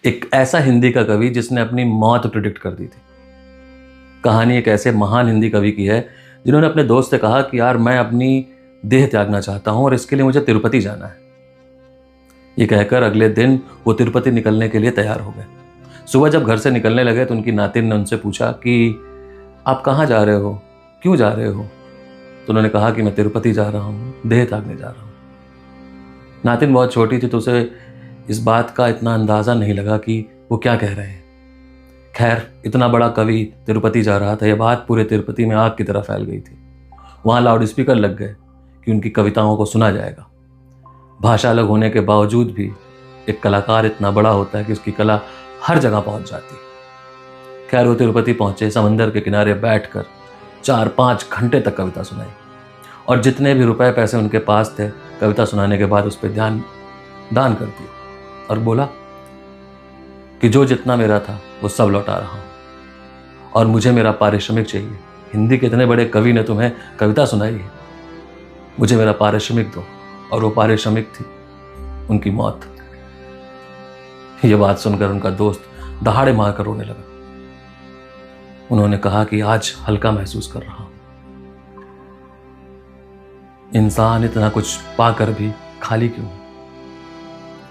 एक ऐसा हिंदी का कवि जिसने अपनी मौत प्रिडिक्ट कर दी थी। कहानी एक ऐसे महान हिंदी कवि की है जिन्होंने अपने दोस्त से कहा कि यार मैं अपनी देह त्यागना चाहता हूं और इसके लिए मुझे तिरुपति जाना है। ये कहकर अगले दिन वो तिरुपति निकलने के लिए तैयार हो गए। सुबह जब घर से निकलने लगे तो उनकी नातिन ने उनसे पूछा कि आप कहाँ जा रहे हो, क्यों जा रहे हो? तो उन्होंने कहा कि मैं तिरुपति जा रहा हूँ, देह त्यागने जा रहा हूँ। नातिन बहुत छोटी थी तो उसे इस बात का इतना अंदाज़ा नहीं लगा कि वो क्या कह रहे हैं। खैर, इतना बड़ा कवि तिरुपति जा रहा था, यह बात पूरे तिरुपति में आग की तरह फैल गई थी। वहाँ लाउड स्पीकर लग गए कि उनकी कविताओं को सुना जाएगा। भाषा अलग होने के बावजूद भी एक कलाकार इतना बड़ा होता है कि उसकी कला हर जगह पहुंच जाती है। खैर, वो तिरुपति पहुंचे, समंदर के किनारे बैठकर 4-5 घंटे तक कविता सुनाई और जितने भी रुपए पैसे उनके पास थे कविता सुनाने के बाद उस पर दान कर दिया और बोला कि जो जितना मेरा था वो सब लौटा रहा हूं और मुझे मेरा पारिश्रमिक चाहिए। हिंदी के इतने बड़े कवि ने तुम्हें कविता सुनाई है, मुझे मेरा पारिश्रमिक दो। और वो पारिश्रमिक थी उनकी मौत। ये बात सुनकर उनका दोस्त दहाड़े मारकर रोने लगा। उन्होंने कहा कि आज हल्का महसूस कर रहा हूं। इंसान इतना कुछ पाकर भी खाली क्यों?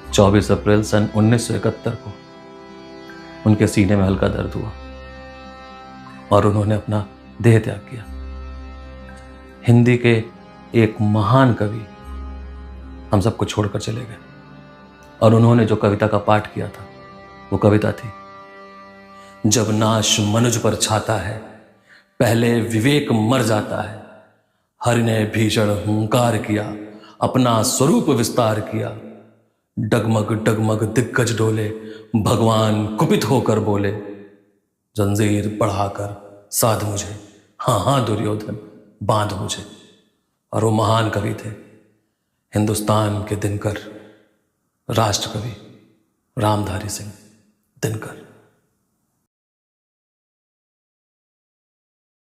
24 अप्रैल सन 1971 को उनके सीने में हल्का दर्द हुआ और उन्होंने अपना देह त्याग किया। हिंदी के एक महान कवि हम सबको छोड़कर चले गए और उन्होंने जो कविता का पाठ किया था वो कविता थी, जब नाश मनुज पर छाता है पहले विवेक मर जाता है। हरि ने भीषण हुंकार किया, अपना स्वरूप विस्तार किया। डगमग डगमग दिग्गज डोले, भगवान कुपित होकर बोले, जंजीर बढ़ाकर साध मुझे, हाँ हाँ दुर्योधन बांध मुझे। और वो महान कवि थे हिंदुस्तान के दिनकर, राष्ट्र कवि रामधारी सिंह दिनकर।